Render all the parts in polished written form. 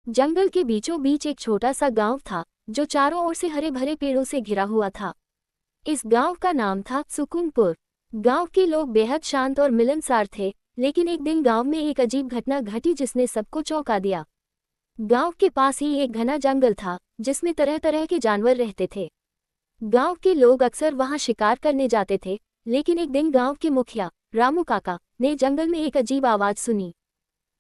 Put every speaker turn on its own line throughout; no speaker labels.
जंगल के बीचों बीच एक छोटा सा गांव था जो चारों ओर से हरे भरे पेड़ों से घिरा हुआ था। इस गांव का नाम था सुकूनपुर। गांव के लोग बेहद शांत और मिलनसार थे, लेकिन एक दिन गांव में एक अजीब घटना घटी जिसने सबको चौंका दिया। गांव के पास ही एक घना जंगल था जिसमें तरह तरह के जानवर रहते थे। गांव के लोग अक्सर वहां शिकार करने जाते थे, लेकिन एक दिन गांव के मुखिया रामू काका ने जंगल में एक अजीब आवाज सुनी।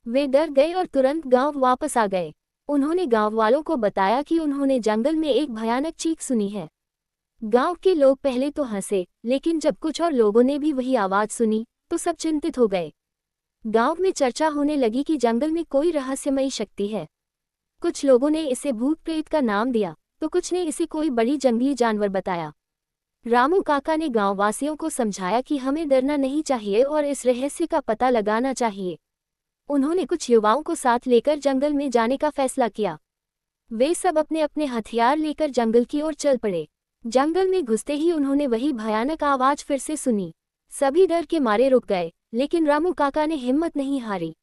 वे डर गए और तुरंत गांव वापस आ गए। उन्होंने गांव वालों को बताया कि उन्होंने जंगल में एक भयानक चीख सुनी है। गांव के लोग पहले तो हंसे, लेकिन जब कुछ और लोगों ने भी वही आवाज सुनी तो सब चिंतित हो गए। गांव में चर्चा होने लगी कि जंगल में कोई रहस्यमयी शक्ति है। कुछ लोगों ने इसे भूत प्रेत का नाम दिया तो कुछ ने इसे कोई बड़ी जंगली जानवर बताया। रामू काका ने गांव वासियों को समझाया कि हमें डरना नहीं चाहिए और इस रहस्य का पता लगाना चाहिए। उन्होंने कुछ युवाओं को साथ लेकर जंगल में जाने का फैसला किया। वे सब अपने अपने हथियार लेकर जंगल की ओर चल पड़े। जंगल में घुसते ही उन्होंने वही भयानक आवाज फिर से सुनी। सभी डर के मारे रुक गए, लेकिन रामू काका ने हिम्मत नहीं हारी।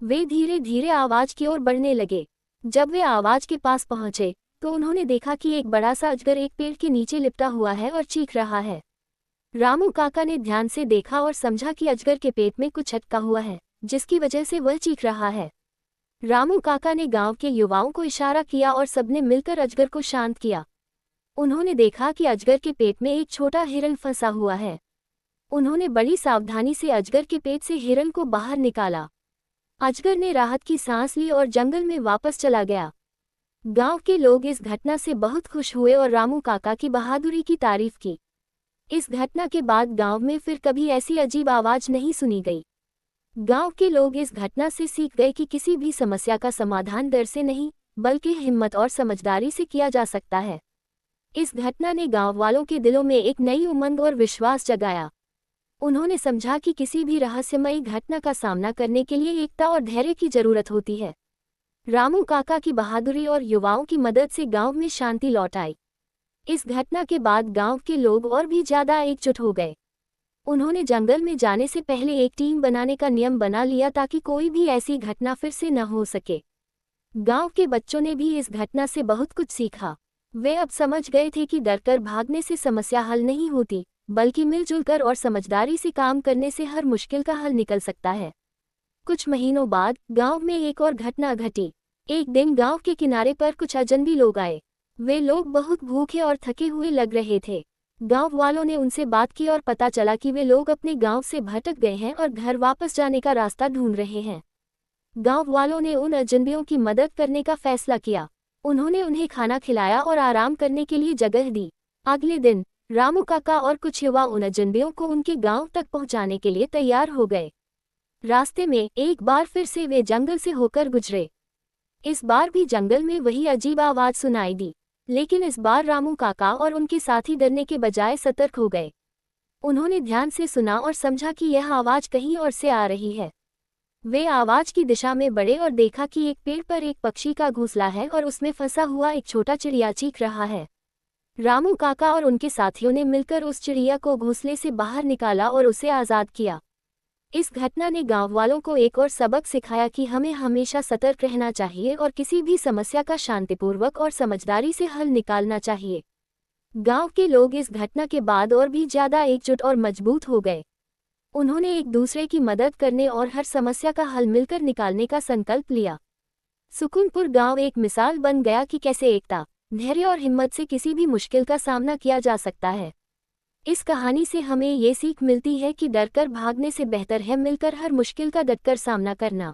वे धीरे धीरे आवाज की ओर बढ़ने लगे। जब वे आवाज के पास पहुंचे तो उन्होंने देखा कि एक बड़ा सा अजगर एक पेड़ के नीचे लिपटा हुआ है और चीख रहा है। रामू काका ने ध्यान से देखा और समझा कि अजगर के पेट में कुछ अटका हुआ है, जिसकी वजह से वह चीख रहा है। रामू काका ने गांव के युवाओं को इशारा किया और सबने मिलकर अजगर को शांत किया। उन्होंने देखा कि अजगर के पेट में एक छोटा हिरन फंसा हुआ है। उन्होंने बड़ी सावधानी से अजगर के पेट से हिरन को बाहर निकाला। अजगर ने राहत की सांस ली और जंगल में वापस चला गया। गांव के लोग इस घटना से बहुत खुश हुए और रामू काका की बहादुरी की तारीफ की। इस घटना के बाद गांव में फिर कभी ऐसी अजीब आवाज नहीं सुनी गई। गांव के लोग इस घटना से सीख गए कि किसी भी समस्या का समाधान डर से नहीं, बल्कि हिम्मत और समझदारी से किया जा सकता है। इस घटना ने गांव वालों के दिलों में एक नई उमंग और विश्वास जगाया। उन्होंने समझा कि किसी भी रहस्यमयी घटना का सामना करने के लिए एकता और धैर्य की जरूरत होती है। रामू काका की बहादुरी और युवाओं की मदद से गांव में शांति लौट आई। इस घटना के बाद गांव के लोग और भी ज्यादा एकजुट हो गए। उन्होंने जंगल में जाने से पहले एक टीम बनाने का नियम बना लिया ताकि कोई भी ऐसी घटना फिर से न हो सके। गांव के बच्चों ने भी इस घटना से बहुत कुछ सीखा। वे अब समझ गए थे कि डरकर भागने से समस्या हल नहीं होती, बल्कि मिलजुल कर और समझदारी से काम करने से हर मुश्किल का हल निकल सकता है। कुछ महीनों बाद गांव में एक और घटना घटी। एक दिन गांव के किनारे पर कुछ अजनबी लोग आए। वे लोग बहुत भूखे और थके हुए लग रहे थे। गांव वालों ने उनसे बात की और पता चला कि वे लोग अपने गांव से भटक गए हैं और घर वापस जाने का रास्ता ढूंढ रहे हैं। गांव वालों ने उन अजनबियों की मदद करने का फैसला किया। उन्होंने उन्हें खाना खिलाया और आराम करने के लिए जगह दी। अगले दिन रामू काका और कुछ युवा उन अजनबियों को उनके गांव तक पहुंचाने के लिए तैयार हो गए। रास्ते में एक बार फिर से वे जंगल से होकर गुजरे। इस बार भी जंगल में वही अजीब आवाज सुनाई दी, लेकिन इस बार रामू काका और उनके साथी डरने के बजाय सतर्क हो गए। उन्होंने ध्यान से सुना और समझा कि यह आवाज कहीं और से आ रही है। वे आवाज की दिशा में बढ़े और देखा कि एक पेड़ पर एक पक्षी का घोंसला है और उसमें फंसा हुआ एक छोटा चिड़िया चीख रहा है। रामू काका और उनके साथियों ने मिलकर उस चिड़िया को घोंसले से बाहर निकाला और उसे आज़ाद किया। इस घटना ने गांव वालों को एक और सबक सिखाया कि हमें हमेशा सतर्क रहना चाहिए और किसी भी समस्या का शांतिपूर्वक और समझदारी से हल निकालना चाहिए। गांव के लोग इस घटना के बाद और भी ज्यादा एकजुट और मजबूत हो गए। उन्होंने एक दूसरे की मदद करने और हर समस्या का हल मिलकर निकालने का संकल्प लिया। सुकूनपुर गांव एक मिसाल बन गया कि कैसे एकता, धैर्य और हिम्मत से किसी भी मुश्किल का सामना किया जा सकता है। इस कहानी से हमें ये सीख मिलती है कि डरकर भागने से बेहतर है मिलकर हर मुश्किल का डटकर सामना करना।